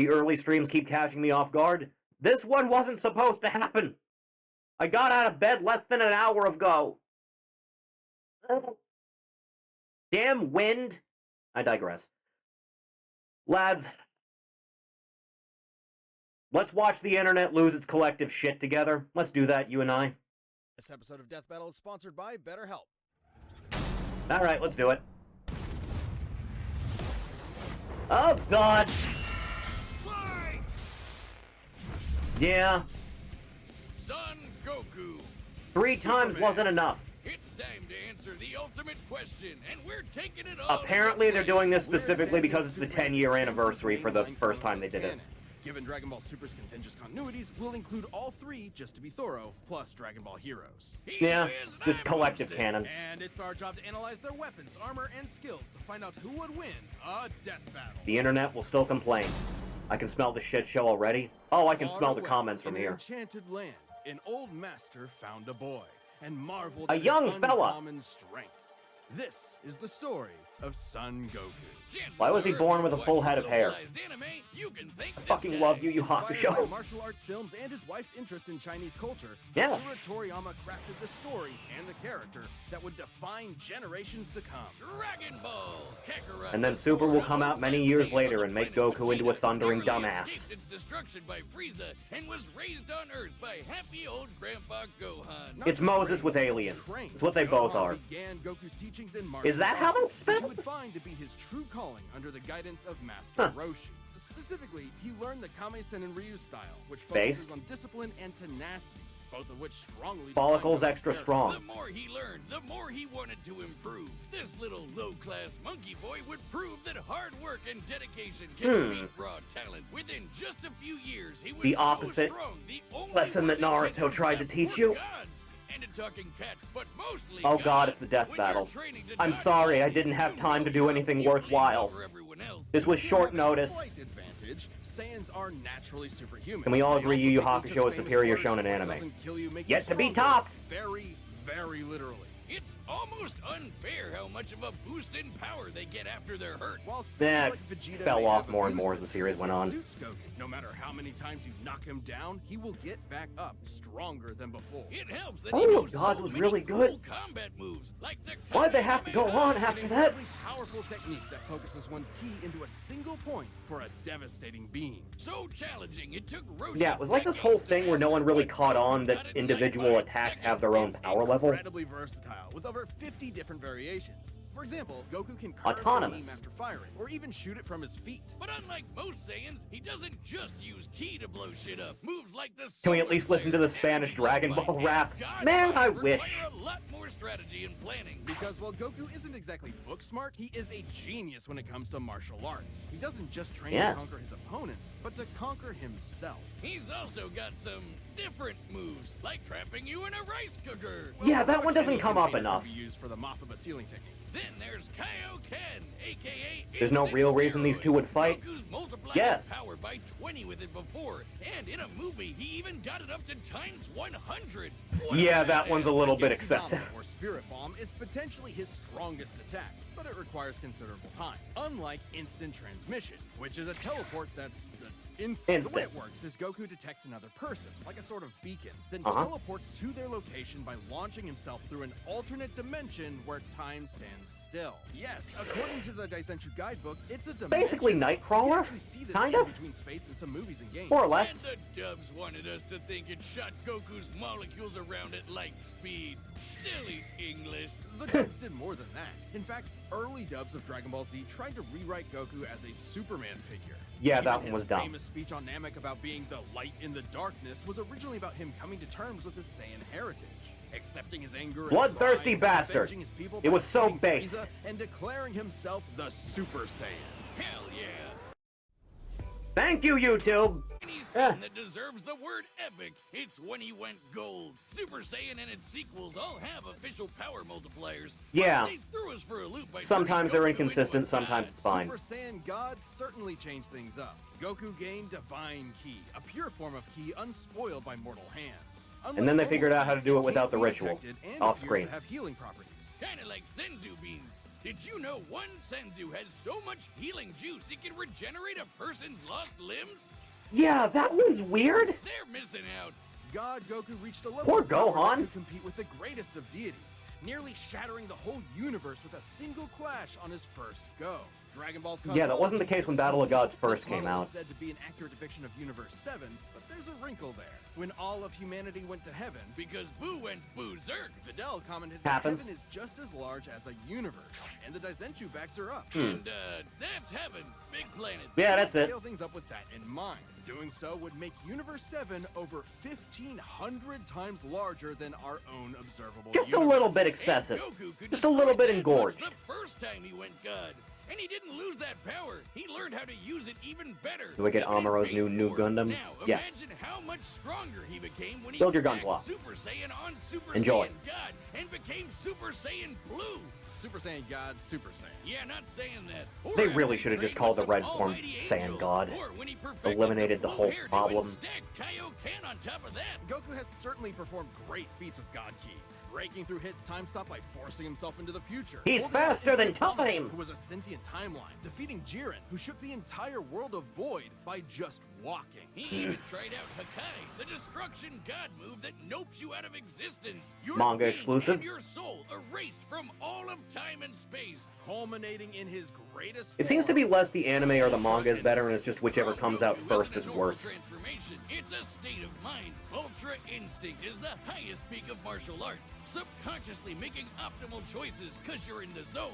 The early streams keep catching me off guard. This one wasn't supposed to happen. I got out of bed less than an hour ago. Damn wind. I digress. Lads, let's watch the internet lose its collective shit together. Let's do that, you and I. This episode of Death Battle is sponsored by BetterHelp. Alright, let's do it. Oh, God! Fight! Yeah. Son Goku. 3 times wasn't enough. It's time to answer the ultimate question, and we're taking it all. Apparently they're doing this specifically because it's the 10-year anniversary for the first time they did it. Given Dragon Ball Super's contentious continuities, we'll include all 3, just to be thorough, plus Dragon Ball Heroes. Yeah, just collective canon. And it's our job to analyze their weapons, armor, and skills to find out who would win a death battle. The internet will still complain. I can smell the shit show already. Oh, I can smell the comments from here. In an enchanted land, an old master found a boy and marveled A at young his fella. uncommon strength. This is the story of Son Goku. Why was he born with a full head of hair? I fucking love Yu Yu Inspired by Hakusho. martial arts films and his wife's interest in Chinese culture, Yes. Akira Toriyama crafted the story and the character that would define generations to come. Dragon Ball. Kakarot, And then Super will come out many years later and make Goku into a thundering narrowly dumbass. escaped its destruction by Frieza and was raised on Earth by happy old Grandpa Gohan. Not It's just Moses raised, with but aliens. trained. It's what they both Gohan are. began Goku's teachings in martial Is that how arts, that's spelled? which he would find to be his true calling under the guidance of Master Huh. Roshi. Specifically, he learned the Kame-sen and Ryu style, which Based? focuses on discipline and tenacity, both of which strongly Follicles define Goku's extra character. strong. The more he learned, the more he wanted to improve. This little low-class monkey boy would prove that hard work and dedication can beat raw talent. Within just a few years, he was The so opposite strong, the only lesson that one Naruto can tried to left teach were you. gods. And a talking cat, but mostly Oh God, gods. it's the death When you're battle. training to I'm dodge sorry, I lightning, didn't have you time to know do you're anything leaping worthwhile. over everyone else. This was short A notice. slight advantage. Saiyans are naturally superhuman. Can we all They agree also Yu Yu take each Hakusho other's is superior famous shonen words, anime? "What doesn't kill you, make Yet you to be stronger." topped. Very, very literally. It's almost unfair how much of a boost in power they get after they're hurt. While That Saiyans like Vegeta fell may off have a more and boost, more as the series went it on. suits Goku. No matter how many times you knock him down, he will get back up stronger than before. It helps that Oh, he knows God, so was many really good. cool combat moves, like the Why'd they have to go on An after that? incredibly powerful technique that focuses one's ki into a single point for a devastating beam. So challenging, it took Roshi Yeah, it was like this whole decades to thing where no one master, really but caught Goku on got that it individual 95 attacks have seconds. their own It's power level. incredibly versatile, with over 50 different variations. For example, Goku can carve the Autonomous. beam after firing, or even shoot it from his feet. But unlike most Saiyans, he doesn't just use ki to blow shit up. Moves like the Can we at solar least listen to flare the Spanish and Dragon blood Ball fight rap? and God Man, I fight wish. require a lot more strategy and planning. Because while Goku isn't exactly book smart, he is a genius when it comes to martial arts. He doesn't just train Yes. to conquer his opponents, but to conquer himself. He's also got some different moves, like trapping you in a rice cooker. Yeah, that Pretty one doesn't much come any up container enough. can be used for the Mothaba sealing technique. Then there's Kaioken, aka There's no Instant real reason these Steroid. two would fight. Goku's multiplied Yes. his power by 20 with it before, and in a movie, he even got it up to times 100. What Yeah, a that one's a little bit Genki excessive. Bomb, or Spirit Bomb, is potentially his strongest attack, but it requires considerable time. Unlike instant transmission, which is a teleport that's instant. The way it works is Goku detects another person, like a sort of beacon, then teleports to their location by launching himself through an alternate dimension where time stands still. Yes, according to the Daisenshuu guidebook, it's a dimension. Basically You can Nightcrawler? actually see this Kind in of? between space and some movies and games. More or less. And the dubs wanted us to think it shot Goku's molecules around at light speed. Silly English. The dubs did more than that. In fact, early dubs of Dragon Ball Z tried to rewrite Goku as a Superman figure. Yeah, Even that one his was dumb. famous speech on Namek about being the light in the darkness was originally about him coming to terms with his Saiyan heritage, accepting his anger, and Bloodthirsty pride, bastard. avenging his people It by was so defeating based. Frieza, and declaring himself the Super Saiyan. Hell yeah. Thank you, YouTube! Any scene that deserves the word epic, it's when he went gold. Super Saiyan and its sequels all have official power multipliers. Yeah. But they threw us for a loop by Sometimes turning they're Goku inconsistent, into a sometimes god. it's fine. Super Saiyan God certainly changed things up. Goku gained Divine Ki, a pure form of Ki unspoiled by mortal hands. And then they figured out how to do it Unlike without the normal, it ritual, can't be detected and off appears screen. to have healing properties. Kinda like Senzu beans. Did you know one senzu has so much healing juice it can regenerate a person's lost limbs? Yeah, that one's weird. They're missing out. God Goku reached a level Poor of power Gohan. that could compete with the greatest of deities, nearly shattering the whole universe with a single clash on his first go. Dragon Ball's Yeah, that wasn't the case when Battle of Gods first This came model out. is said to be an accurate depiction of Universe 7, but there's a wrinkle there. When all of humanity went to heaven, Because Boo went berserk. Videl commented Happens. that heaven is just as large as a universe, and the Daizenshuu backs are up. And, that's heaven. Big planet. Yeah, that's it. Scale things up with that in mind. Doing so would make Universe 7 over 1,500 times larger than our own observable Just a universe. little bit And excessive. Goku could Just a little destroy bit that engorged. much the first time he went God. And he didn't lose that power. He learned how to use it even better. Do I get Even in Amuro's new Phase 4. Gundam? Now, Yes. imagine how much stronger he became when he Build your stacked Gunpla. Super Saiyan on Super Enjoy. Saiyan God and became Super Saiyan Blue. Super Saiyan God, Super Saiyan. Yeah, not saying that. Or They after really he should have just trained called the with red some form almighty Saiyan angel. God. Or when he perfected Eliminated the blue whole hairdo and problem. stacked Kaioken on top of that. Goku has certainly performed great feats with God Ki, breaking through Hit's time stop by forcing himself into the future. He's Holding faster on than Infinite Zenith, time! Who was a sentient timeline, defeating Jiren, who shook the entire world of Void by just walking. He even tried out Hakai, the destruction god move that nopes you out of existence. Your Manga being exclusive? And your soul erased from all of time and space. Culminating in his greatest It seems to be form. less the anime or the manga is better, and it's just whichever Bro, comes out Goku first isn't is a normal worse. Transformation. It's a state of mind. Ultra instinct is the highest peak of martial arts. Subconsciously making optimal choices because you're in the zone.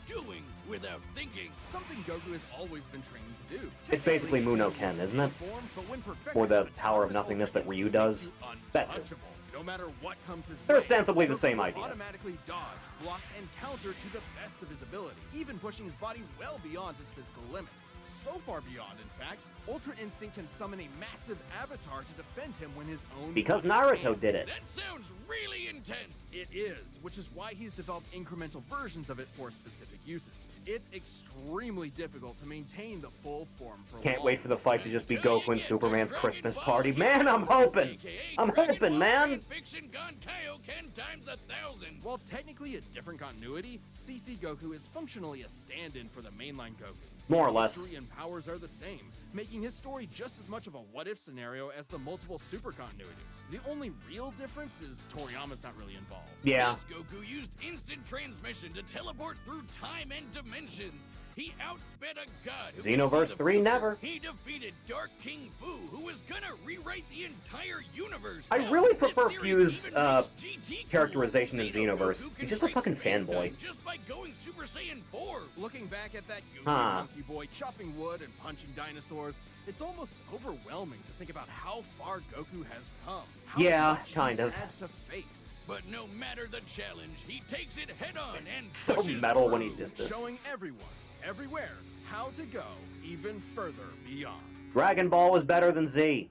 Doing without thinking. Something Goku has always been trained to do. It's basically Technically, Muno he Ken, is isn't it? form, but when perfected, Or the the Tower of timeless Nothingness Ultra that Ryu Instinct does. makes you That too. untouchable. No matter what comes his They're way, ostensibly the Goku same will idea. automatically dodge, block, and counter to the best of his ability, even pushing his body well beyond his physical limits. So far beyond, in fact, Ultra Instinct can summon a massive avatar to defend him when his own Because body Naruto fails. did it. That sounds really intense. It is, which is why he's developed incremental versions of it for specific uses. It's extremely difficult to maintain the full form for Can't long. wait for the fight to just be Until you Goku and get to Superman's Dragon Christmas Ball party. Hero, Man, I'm hoping! aka I'm Dragon hoping, Ball man! Fanfiction Gon Kaioken times 1,000. While technically a different continuity, CC Goku is functionally a stand-in for the mainline Goku. More or His less. history and powers are the same, making his story just as much of a what-if scenario as the multiple super continuities. The only real difference is Toriyama's not really involved. Yeah. This Goku used instant transmission to teleport through time and dimensions. He outsped a god who could Xenoverse see the 3 future. never. He defeated Dark King Fu, who was gonna rewrite the entire universe. I Hell, really this prefer series Fu's, even reached GT characterization in Xeno Xenoverse. Goku can He's just a break fucking space fanboy. time Just by going Super Saiyan 4. Looking back at that goofy Huh. monkey boy chopping wood and punching dinosaurs, it's almost overwhelming to think about how far Goku has come. How Yeah, much kind he's of. had to face. But no matter the challenge, he takes it head on and So pushes metal when he through. did this. Showing everyone, everywhere, how to go even further beyond. Dragon Ball was better than Z.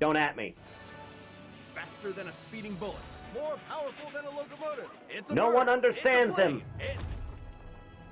Don't at me. Faster than a speeding bullet, more powerful than a locomotive. It's a No bird. one understands It's a him. plane. It's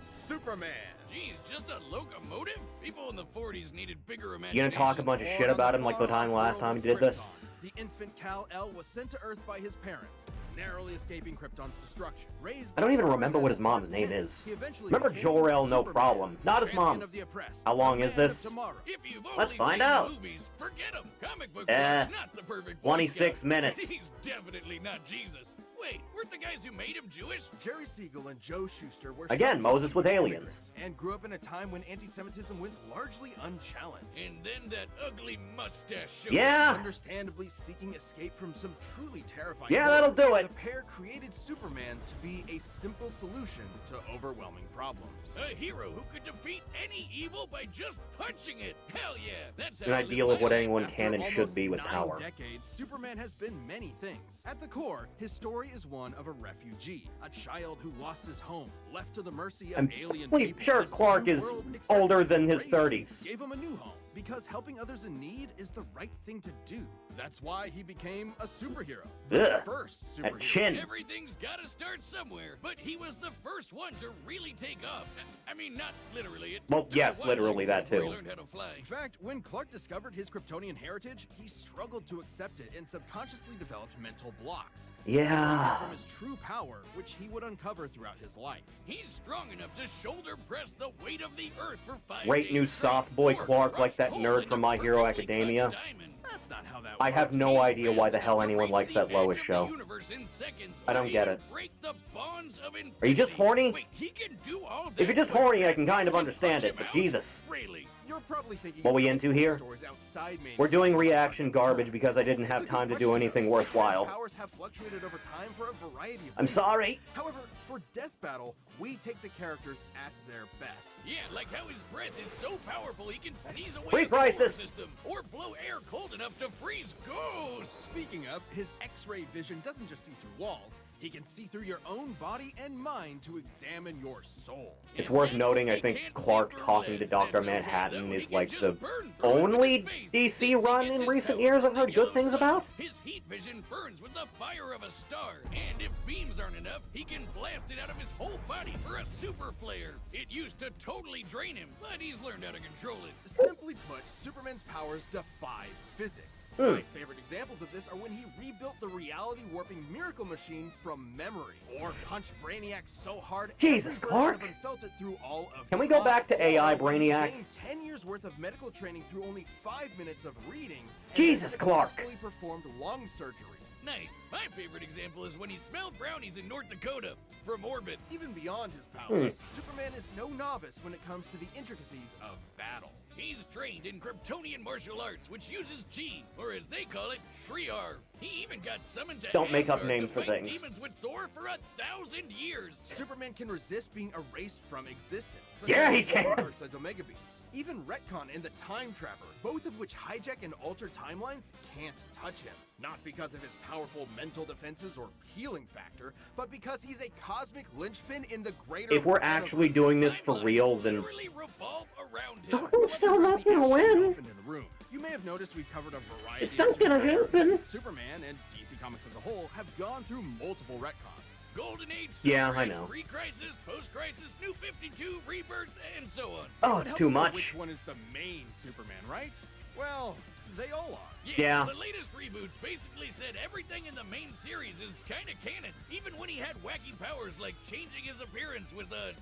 Superman. Geez, just a locomotive? People in the 40s needed bigger You imagination. gonna talk a bunch of shit about him like the time last time he did this? The infant Kal-El was sent to Earth by his parents, narrowly escaping Krypton's destruction. Raised I don't even by remember what his as mom's Clark name Kent, is. he eventually Remember became Jor-El, no Superman, problem. Not his champion mom. of the oppressed, How long the is man this? of tomorrow. If you've only Let's find seen out. the movies, forget him. Comic book Eh, wise, not the perfect Boy 26 Scout. minutes. He's definitely not Jesus. Wait, weren't the guys who made him Jewish? Jerry Siegel and Joe Shuster were Again, sons of Moses with Jewish aliens. immigrants and grew up in a time when anti-Semitism went largely unchallenged. And then that ugly mustache showed Yeah. Understandably seeking escape from some truly terrifying Yeah, horror, that'll do it. The pair created Superman to be a simple solution to overwhelming problems. A hero who could defeat any evil by just punching it. Hell yeah, that's how An I live ideal my of what life. anyone After can and should almost be with 9 power. decades, Superman has been many things. At the core, his story is one of a refugee, a child who lost his home, left to the mercy of I'm alien pretty people. sure This Clark new is world accepted older him, than his raised him, 30s. Gave him a new home, Because helping others in need is the right thing to do. That's why he became a superhero. Ugh, The first that superhero. chin. Everything's gotta start somewhere, but he was the first one to really take off. I mean, not literally. Well, yes, literally that before too. he learned how to fly. In fact, when Clark discovered his Kryptonian heritage, he struggled to accept it and subconsciously developed mental blocks. Yeah. From his true power, which he would uncover throughout his life. He's strong enough to shoulder press the weight of the earth for 5 Great days new straight, soft boy or Clark crush like that coal nerd into from My Hero perfectly cut Academia. diamond. That's not how that I works. have no idea why the hell anyone Reach likes the that Lois edge of show. the universe in seconds, I don't or get even it. break the bonds of Are you just infinity. horny? Wait, he can do all If that, you're just but horny, I can kind of you understand punch it, him but out? Jesus. Really? You're probably thinking What we of into here? stories outside main We're doing canon. reaction garbage because I didn't have It's a time to good do question, anything though. worthwhile. Superman's powers have fluctuated over time for a variety of I'm reasons. sorry. However, for Death Battle, we take the characters at their best. Yeah, like how his breath is so powerful he can sneeze away a Pre-crisis. solar system, or blow air cold enough to freeze ghosts. Speaking of, his X-ray vision doesn't just see through walls. He can see through your own body and mind to examine your soul. It's And worth then noting, I he think can't see Clark through talking lead. to Dr. That's okay, Manhattan though. is He can like just the burn through it with only his face. DC Since he run gets in his recent power years from I've the heard good yellow things sun. about. His heat vision burns with the fire of a star, and if beams aren't enough, he can blast it out of his whole body for a super flare. It used to totally drain him, but he's learned how to control it. Simply put, Superman's powers defy physics. My favorite examples of this are when he rebuilt the reality warping miracle machine from memory, or punched Brainiac so hard Jesus, every version Clark. of him felt it through all of Can we go time. back to AI Or when he Brainiac? gained 10 years worth of medical training through only 5 minutes of reading. And Jesus, then Clark. successfully performed lung surgery. Nice. My favorite example is when he smelled brownies in North Dakota from orbit. Even beyond his powers, Superman is no novice when it comes to the intricacies of battle. He's trained in Kryptonian martial arts, which uses G, or as they call it, Shriar. He even got summoned to Don't make up Asgard names to for fight things. demons with Thor for 1,000 years. Superman can resist being erased from existence. such Yeah, as he can. Darkseid's Omega Beams. Even Retcon and the Time Trapper, both of which hijack and alter timelines, can't touch him. Not because of his powerful mental defenses or healing factor, but because he's a cosmic linchpin in the greater If we're universe. actually doing this for Timelines real, then literally revolve around him. Goku's still not The gonna action win. elephant in the room. You may have noticed we've covered a variety It's of not gonna superheroes. happen. Superman and DC Comics as a whole have gone through multiple retcons. Golden Age, Yeah, Silver I Age, know. Pre-Crisis, Post-Crisis, New 52, Rebirth, and so on. oh, It it's helps too to know much. Which one is the main Superman, right? Well, they all are. Yeah. The latest reboots basically said everything in the main series is kind of canon, even when he had wacky powers like changing his appearance with a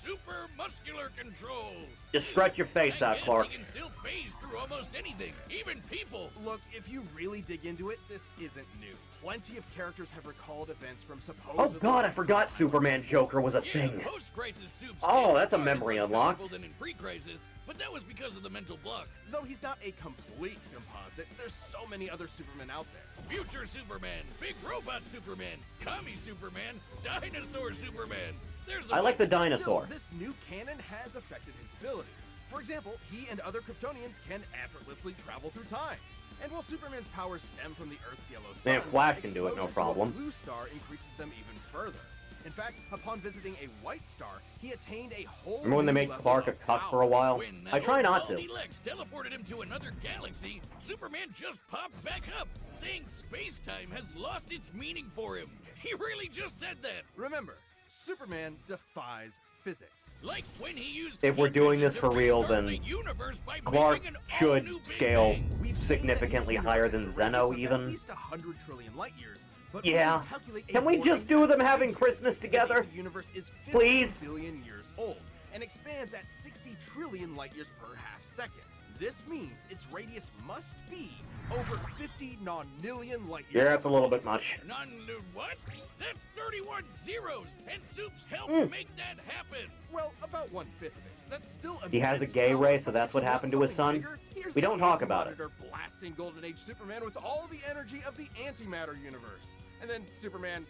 super muscular control. Just stretch your face I out, guess Clark. He can still phase through almost anything, even people. Look, if you really dig into it, this isn't new. Plenty of characters have recalled events from Oh supposedly... god, I forgot Superman Joker was a Yeah, thing. post-crisis Soup's Oh, King that's a Star is memory less unlocked. powerful than in pre-crisis, but that was because of the mental blocks. Though he's not a complete composite, there's so many other Supermen out there. Future Superman, Big Robot Superman, Commie Superman, Dinosaur Superman. There's a I like the Still, dinosaur. this new canon has affected his abilities. For example, he and other Kryptonians can effortlessly travel through time. And while Superman's powers stem from the Earth's yellow sun, Man, Flash can do it, no exposure to problem. a blue star increases them even further. In fact, upon visiting a white star, he attained a whole Remember when they new made level Clark a of cuck power. for a while? When I try not to. Baldy Lex teleported him to another galaxy, Superman just popped back up, saying space-time has lost its meaning for him. He really just said that. Remember, Superman defies physics. Like when he used If we're heat doing vision this to for real, restart then the universe by Clark making an should all-new Big scale Bang. We've seen that his significantly universe higher is than a Zeno, radius of even. At least 100 trillion light years. But Yeah. when you calculate a Can we more just do them exact having figure, Christmas the together? DC universe is 50 Please? billion years old and expands at 60 trillion light years per half second. This means its radius must be over 50 nonillion light years. Yeah, that's a little bit across. much. What? That's 31 zeros, and Soups helped make that happen. Well, about 1/5 of it. That's still He has a immense gay power, ray, so but that's if what you want happened to his something son. bigger, here's We the don't talk about it. Anti-Monitor blasting Golden Age Superman with all the energy of the antimatter universe. And then Superman,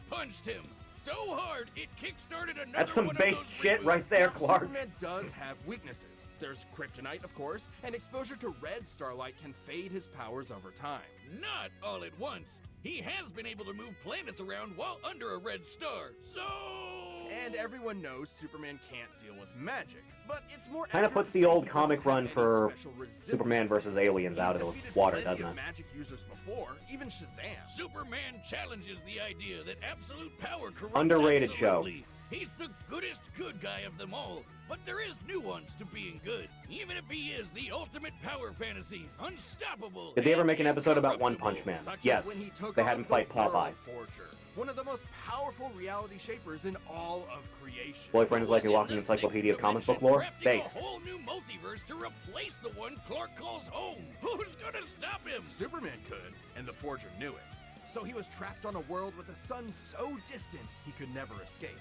Punched him so hard it kickstarted another That's some one of base those shit reboots. right there, Now, Clark. Superman does have weaknesses. There's kryptonite, of course, and exposure to red starlight can fade his powers over time. Not all at once. He has been able to move planets around while under a red star. So And everyone knows Superman can't deal with magic, but it's more Kind of accurate puts to the say old he comic doesn't have run any for special resistance. Superman versus aliens out of the He's water, defeated doesn't plenty it? of magic users before, even Shazam. Superman challenges the idea that absolute power corrupts Underrated show. absolutely. He's the goodest good guy of them all, but there is nuance to being good. Even if he is the ultimate power fantasy, unstoppable. Did they ever and make an episode about One incorruptible. Punch Man? Such as Yes. when he took They on had him the fight Popeye. World Forger, one of the most powerful reality shapers in all of creation. Boyfriend is like a Was in walking the encyclopedia of sixth comic book dimension, lore? crafting Based. a whole new multiverse to replace the one Clark calls home. Who's gonna stop him? Superman could, and the Forger knew it. So he was trapped on a world with a sun so distant he could never escape.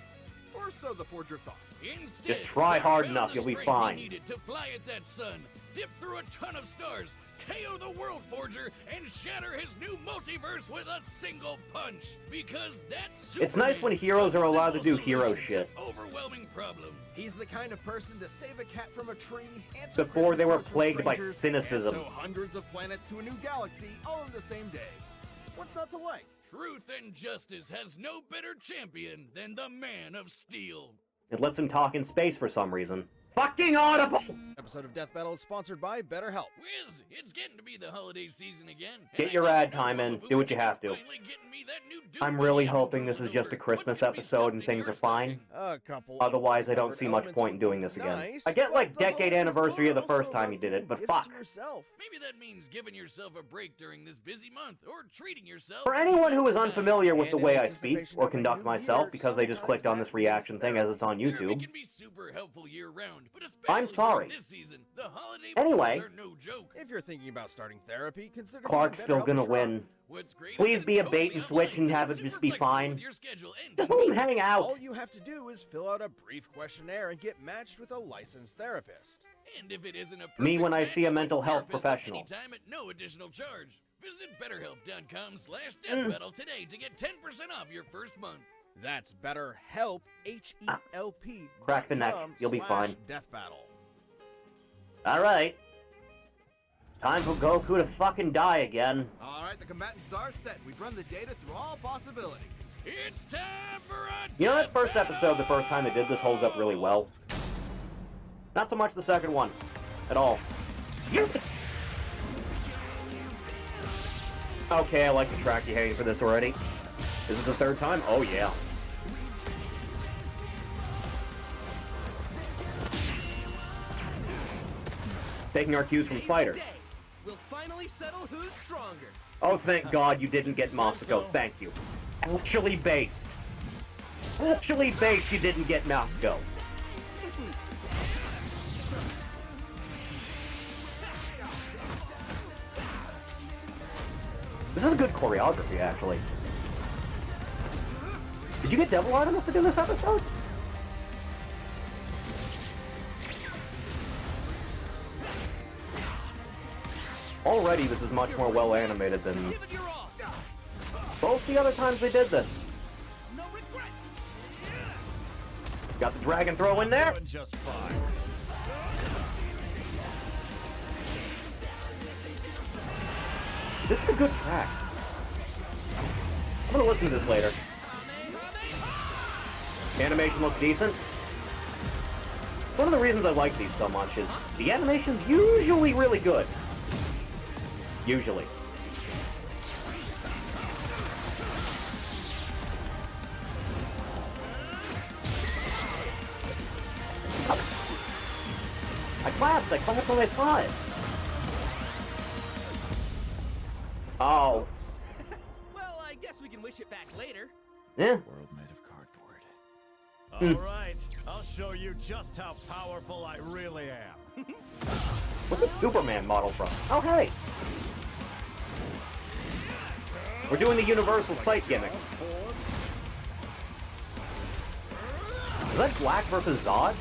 Or so the Forger thought. Instead, Just try hard Clark enough, found you'll the be strength fine. He needed to fly at that sun, dip through a ton of stars, KO the World Forger, and shatter his new multiverse with a single punch. Because that's It's nice when heroes are allowed to do hero shit. Overwhelming problems. He's the kind of person to save a cat from a tree, answer Before they were Christmas cards from plagued by strangers, cynicism. and tow hundreds of planets to a new galaxy all in the same day. What's not to like? Truth and justice has no better champion than the Man of Steel. It lets him talk in space for some reason. Fucking Audible! Episode of Death Battle is sponsored by BetterHelp. Wiz, it's getting to be the holiday season again. Get your ad time in. Do what you have to. I'm really hoping this is just a Christmas episode and things are fine. A couple. Otherwise, I don't see much point in doing this again. I get like decade anniversary of the first time you did it, but fuck. Maybe that means giving yourself a break during this busy month, or treating yourself. For anyone who is unfamiliar with the way I speak or conduct myself because they just clicked on this reaction thing as it's on YouTube, It can be super helpful year round, but I'm especially sorry. during this season, the holiday Anyway. blues are no joke. If you're thinking about starting therapy, consider Clark's giving still BetterHelp gonna a try. win. What's great is Please that be a it's bait totally and switch and online, have so it it's just super be flexible fine. with your schedule and Just let him hang out. All you have to do is fill out a brief questionnaire and get matched with a licensed therapist. And if it isn't a Me when perfect I match, see a switch mental health therapists professional. Anytime at no additional charge. Visit BetterHelp.com/DeathBattle today to get 10% off your first month. That's BetterHelp, H-E-L-P. Crack the neck. You'll be fine. Death Battle. Alright. Time for Goku to fucking die again. All right, the combatants are set. We've run the data through all possibilities. It's time for a You know that death first episode, the battle! first time they did this, holds up really well? Not so much the second one. At all. Yes! Okay, I like the track you're hitting for this already. Is this the third time? Oh yeah. Taking our cues from fighters. We'll finally settle who's stronger. Oh, thank God you didn't get Moscow. Thank you. Actually based. Actually based, you didn't get Moscow. This is good choreography, actually. Did you get Devil Artemis to do this episode? Already, this is much more well animated than Give it your all. both the other times they did this. No regrets. Got the dragon throw in there. Just fine. This is a good track. I'm gonna listen to this later. Animation looks decent. One of the reasons I like these so much is the animation's usually really good. Usually. I clapped when I saw it. Oh. Well, I guess we can wish it back later. Yeah. World made of cardboard. All right, I'll show you just how powerful I really am. What's a Superman model from? Oh, hey. We're doing the Universal Sight gimmick. Is that Black versus Zod?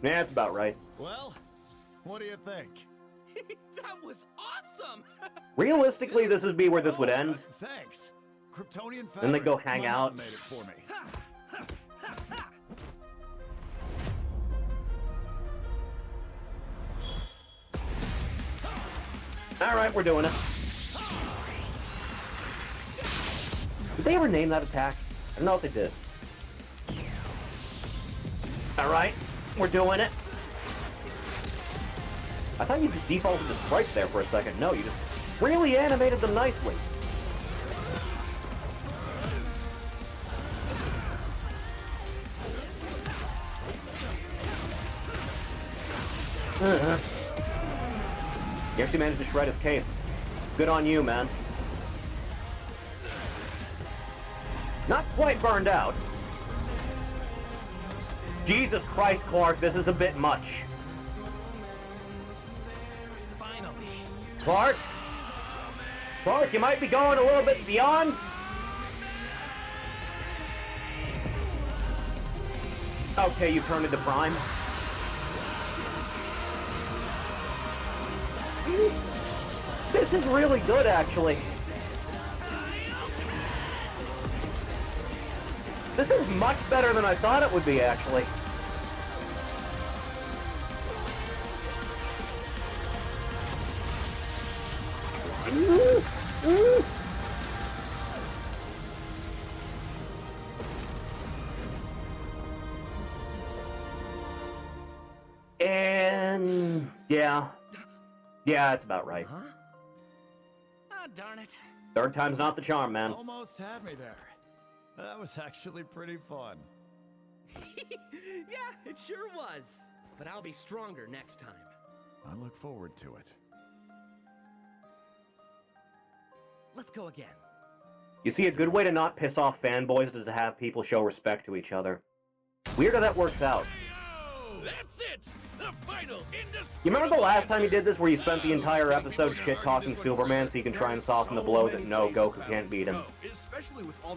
Yeah, that's about right. Well, what do you think? That was awesome. Realistically, this would be where this would end. Thanks. Kryptonian fabric. Then they go hang My out. mom made it for me. Alright, we're doing it. Did they ever name that attack? I don't know if they did. Alright, we're doing it. I thought you just defaulted the sprites there for a second. No, you just really animated them nicely. You actually managed to shred his cape. Good on you, man. Not quite burned out. Jesus Christ, Clark, this is a bit much. Finally. Clark? Clark, you might be going a little bit beyond. Okay, you turned into Prime. This is really good, actually. This is much better than I thought it would be, actually. And yeah, that's about right. Huh? Ah, darn it. Third time's not the charm, man. Almost had me there. That was actually pretty fun. Yeah, it sure was. But I'll be stronger next time. I look forward to it. Let's go again. You see, a good way to not piss off fanboys is to have people show respect to each other. Weird how that works out. That's it! The final You remember the last time you did this where you spent the entire episode shit-talking Superman so you can try and soften the blow that no, Goku can't beat him?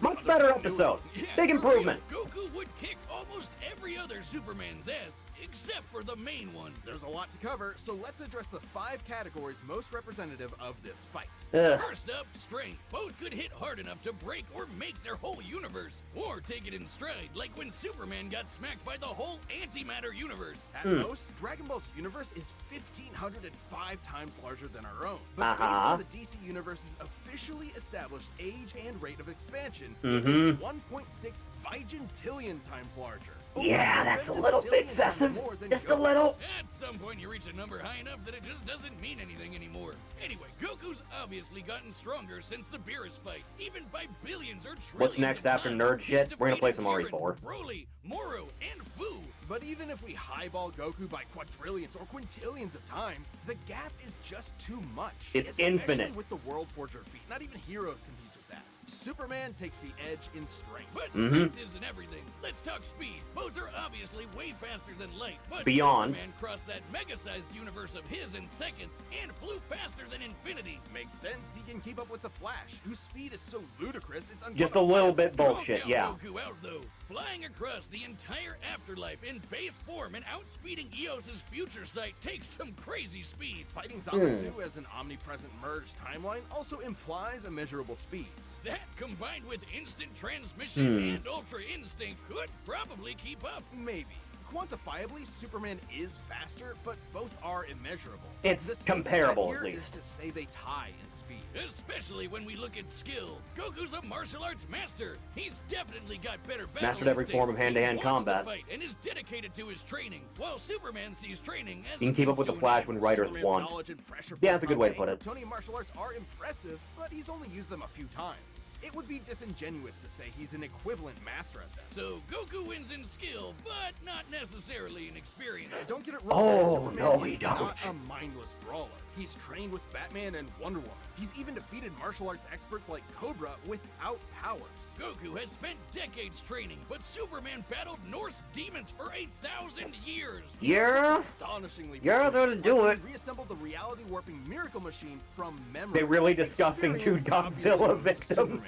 Much better episode. Big improvement. Goku would kick almost every other Superman's ass, except for the main one. There's a lot to cover, so let's address the 5 categories most representative of this fight. Ugh. First up, strength. Both could hit hard enough to break or make their whole universe, or take it in stride, like when Superman got smacked by the whole antimatter universe. At most, Dragon Ball's universe is 1,505 times larger than our own. But based on the DC Universe's officially established age and rate of expansion, it is 1.6 Vigintillion times larger. Yeah, that's a little bit excessive. Just a little. At some point, you reach a number high enough that it just doesn't mean anything anymore. Anyway, Goku's obviously gotten stronger since the Beerus fight, even by billions or trillions. What's next after nerd shit? We're gonna play some RE4. Broly, Moro, and Fu. But even if we highball Goku by quadrillions or quintillions of times, the gap is just too much. It's Especially infinite. with the World Forger feat. Not even Heroes competes with that. Superman takes the edge in strength. But strength isn't everything. Let's talk speed. Both are obviously way faster than light, but Beyond. Superman crossed that mega-sized universe of his in seconds and flew faster than infinity. Makes sense. He can keep up with the Flash, whose speed is so ludicrous it's Just a little bit bullshit, Don't yeah. count Goku out, though. Flying across the entire afterlife in base form and outspeeding Eos's future sight takes some crazy speed. Fighting Zamasu as an omnipresent merged timeline also implies immeasurable speeds. That, combined with instant transmission and ultra instinct, could probably keep up. Maybe. Quantifiably, Superman is faster, but both are immeasurable. It's The safe comparable, bet at here least. is to say they tie in speed. Especially when we look at skill. Goku's a martial arts master. He's definitely got better battle Mastered every form of instincts. hand-to-hand He wants to combat. fight and is dedicated to his training, while Superman sees training as You can keep up with the Flash when writers Superman's want. knowledge and pressure Yeah, that's a good way to point put it. Kryptonian martial arts are impressive, but he's only used them a few times. It would be disingenuous to say he's an equivalent master at them. So Goku wins in skill, but not necessarily in experience. Don't get it wrong. Oh, Superman no, he is not don't. a mindless brawler. He's trained with Batman and Wonder Woman. He's even defeated martial arts experts like Cobra without powers. Goku has spent decades training, but Superman battled Norse demons for 1,000 years. Yeah? Astonishingly, Yeah, they're to do it. He reassembled the reality warping miracle machine from memory. They really discussing two Experience Godzilla obviously victims. Superman.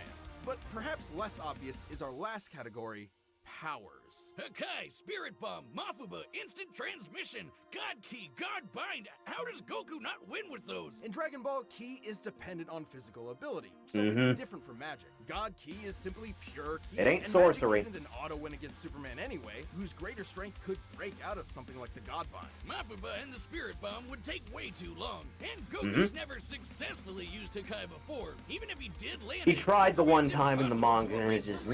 But perhaps less obvious is our last category, powers. Hakai, Spirit Bomb, Mafuba, Instant Transmission, God Key, God Bind. How does Goku not win with those? In Dragon Ball, Ki is dependent on physical ability, so it's different from Magic. God Ki is simply pure Ki. It ain't and sorcery. Magic isn't an auto win against Superman anyway, whose greater strength could break out of something like the God Bind. Mafuba and the Spirit Bomb would take way too long, and Goku's never successfully used Hakai before. Even if he did land He it, tried the one it's time in the impossible manga, to and it's just...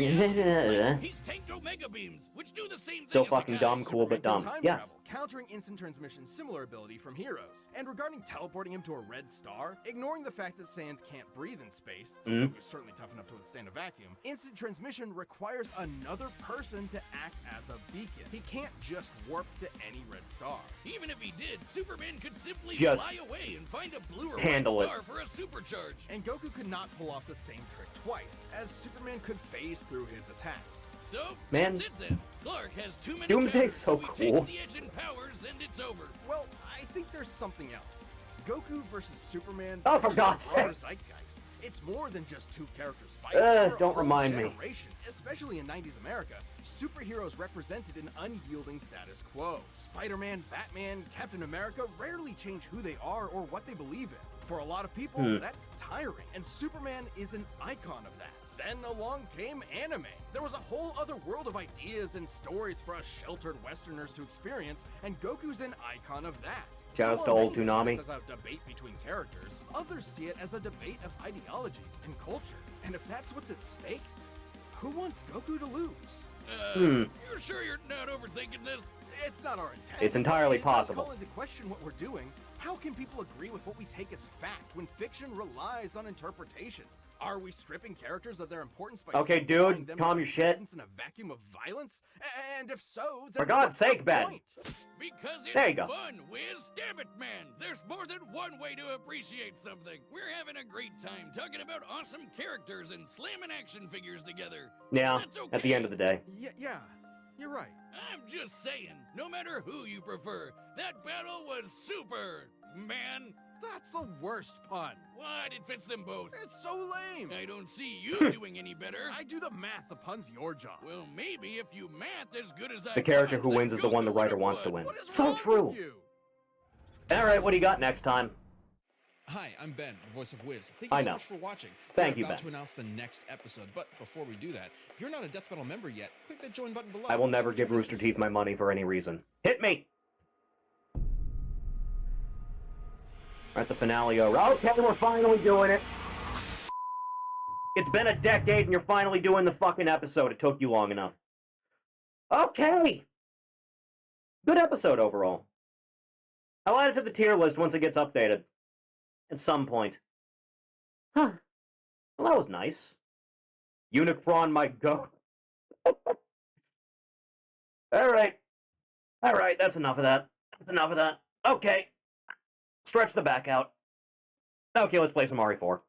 He's tanked Omega Beams, which do the same thing Still as fucking Hakai. dumb, cool, but dumb. Time Yes. travel, countering instant transmission similar ability from heroes. And regarding teleporting him to a red star, ignoring the fact that Saiyans can't breathe in space, though Goku's certainly tough enough to withstand a vacuum, instant transmission requires another person to act as a beacon. He can't just warp to any red star. Even if he did, Superman could simply Just fly away and find a blue or handle red it. star for a supercharge. And Goku could not pull off the same trick twice, as Superman could phase through his attacks. So, Man. that's it then. Clark has too many Doomsday's counters, so he cool. takes the edge in powers, and it's over. Well, I think there's something else. Goku versus Superman. Oh, for is God's a broader sake. zeitgeist. It's more than just two characters fighting. For a don't whole remind me. generation, especially in 90s America, superheroes represented an unyielding status quo. Spider-Man, Batman, Captain America rarely change who they are or what they believe in. For a lot of people, that's tiring, and Superman is an icon of that. Then along came anime. There was a whole other world of ideas and stories for us sheltered Westerners to experience, and Goku's an icon of that. Shoutouts So to while old many see Toonami. this as a debate between characters, others see it as a debate of ideologies and culture. And if that's what's at stake, who wants Goku to lose? You're sure you're not overthinking this? It's not our intent. It's entirely It does possible. call into question what we're doing. How can people agree with what we take as fact when fiction relies on interpretation? Are we stripping characters of their importance by Okay, simplifying dude, them calm to your shit. existence in a vacuum of violence? And if so, then For God's what's the sake, Ben. point? Because it's There you go. fun, Wiz. Damn it, man. There's more than one way to appreciate something. We're having a great time talking about awesome characters and slamming action figures together. Yeah, That's okay. at the end of the day. Yeah, you're right. I'm just saying, no matter who you prefer, that battle was super, man. That's the worst pun. What? It fits them both. It's so lame. I don't see you doing any better. I do the math. The pun's your job. Well, maybe if you math as good as I The character can, who then wins is the one the Goku writer would've wants to won. win. What is So wrong true. with you? Alright, what do you got next time? Hi, I'm Ben, the voice of Wiz. Thank I you so know. much for watching. Thank We're you, about Ben. to announce the next episode, but before we do that, if you're not a Death Metal member yet, click that join button below. I will never So give you Rooster Teeth my money for any reason. Hit me! We're at the finale. Okay, we're finally doing it. It's been a decade and you're finally doing the fucking episode. It took you long enough. Okay! Good episode overall. I'll add it to the tier list once it gets updated. At some point. Huh. Well, that was nice. Unicron might go. Alright. Alright, that's enough of that. That's enough of that. Okay. Stretch the back out. Okay, let's play some RE4.